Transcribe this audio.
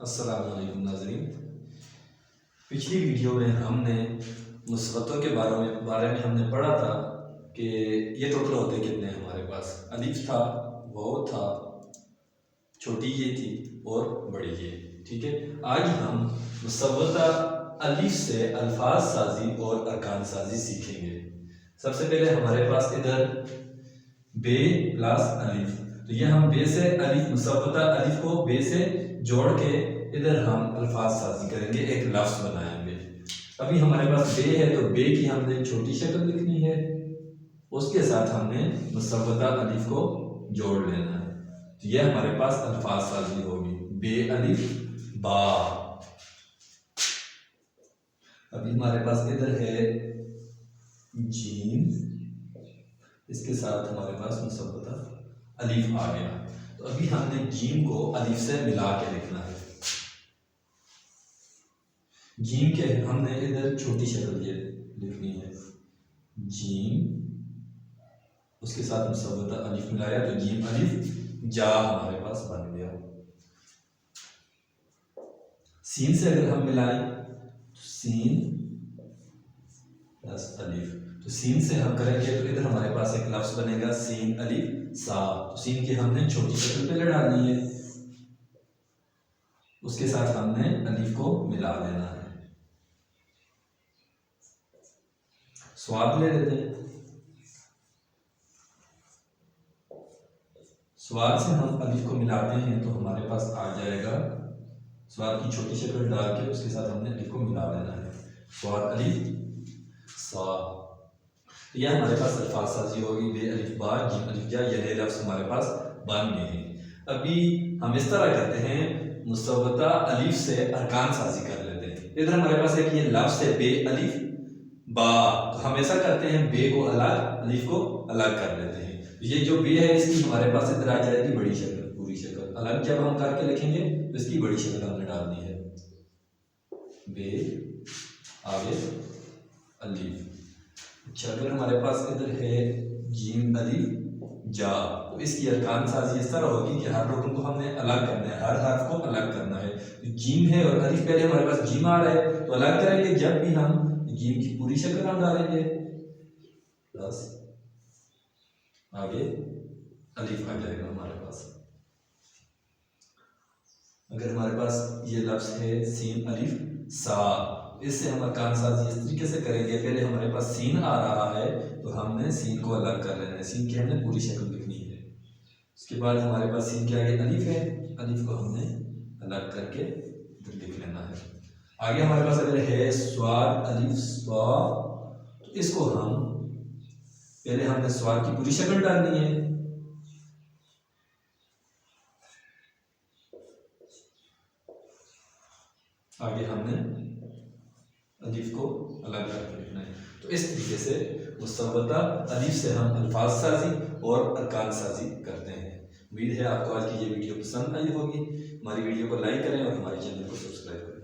अस्सलाम वालेकुम नाज़रीन। पिछली वीडियो में हमने मुसव्वतों के बारे में हमने पढ़ा था कि ये टोटल होते कितने हमारे पास। अलिफ था, वाव था, छोटी ये थी और बड़ी ये। ठीक है, आज हम मुसव्वता अलिफ से अल्फाज साजी और अरकान साजी सीखेंगे। सबसे पहले हमारे पास इधर बे प्लस अलिफ, तो ये हम बे से अलिफ, मुसव्वता अलिफ को बे से जोड़ के इधर हम अल्फाज साजी करेंगे, एक लफ्ज बनाएंगे। अभी हमारे पास बे है तो बे की हमने छोटी शक्ल लिखनी है, उसके साथ हमने मुसव्वता अलिफ को जोड़ लेना है, तो यह हमारे पास अल्फाज साजी होगी। बे अलिफ बा। अभी हमारे पास इधर है जीम, इसके साथ हमारे पास मुसव्वता अलिफ आ गया। तो अभी हमने जीम को अलिफ से मिला के लिखना है। जीम के हमने इधर छोटी शक्ल ये लिखनी है, जीम, उसके साथ मुसव्वता अलिफ मिलाया तो जीम अलिफ जा हमारे पास बन गया। सीन से अगर हम मिलाएं तो सीन प्लस अलिफ, तो सीन से हम करेंगे तो इधर हमारे पास एक लफ्ज बनेगा सीन अलिफ सा। तो सीन की हमने छोटी शक्ल पहले डालनी है, उसके साथ हमने अलिफ को मिला देना है। स्वाद ले लेते हैं, स्वाद से हम अलिफ को मिलाते हैं तो हमारे पास आ जाएगा, स्वाद की छोटी शक्ल डाल के उसके साथ हमने अलिफ को मिला देना है, स्वाद अलिफ सा। यह हमारे पास अल्फाज साजी होगी। बे अलिफ बा जीम अलिफ जा, ये लफ्ज हमारे पास बन गए हैं। अभी हम इस तरह करते हैं, मुसव्वता अलिफ से अरकान साजी कर लेते हैं। इधर हमारे पास एक ये लफ्ज है बे अलिफ बा, तो हम ऐसा करते हैं बे को अलग, अलिफ को अलग कर लेते हैं। ये जो बे है इसकी हमारे पास इधर आ जाएगी बड़ी शक्ल, पूरी शक्ल अलग जब हम करके लिखेंगे तो इसकी बड़ी शक्ल हमने डालनी है। बे आगे अलिफ। अच्छा, अगर हमारे पास इधर है जीम अलिफ जा, तो इसकी अरकान साजी इस तरह होगी कि हर रुकन को हमने अलग करना है, हर हर्फ को अलग करना है। तो जीम है और अलिफ, पहले हमारे पास जीम आ रहा है तो अलग करेंगे, जब भी हम जीम की पूरी शक्ल हम डालेंगे प्लस आगे अलिफ आ जाएगा हमारे पास। अगर हमारे पास ये लफ्ज है सीन अलिफ सा, इससे हम अरकान साजी इस तरीके से करेंगे, पहले हमारे पास सीन आ रहा है तो हमने सीन को अलग कर लेना है, सीन की हमने पूरी शक्ल लिखनी है। उसके बाद हमारे पास सीन के आगे अलिफ है, अलिफ को हमने अलग करके इधर लिख लेना है। आगे हमारे पास अगर है स्वाद अलिफ स्वा, तो इसको हम पहले हमने स्वाद की पूरी शक्ल डालनी है, आगे हमने अलिफ को अलग करके लिखना है। तो इस तरीके से मुसव्वता अलिफ से हम अल्फाज साजी और अरकान साजी करते हैं। उम्मीद है आपको आज की ये वीडियो पसंद आई होगी। हमारी वीडियो को लाइक करें और हमारे चैनल को सब्सक्राइब करें।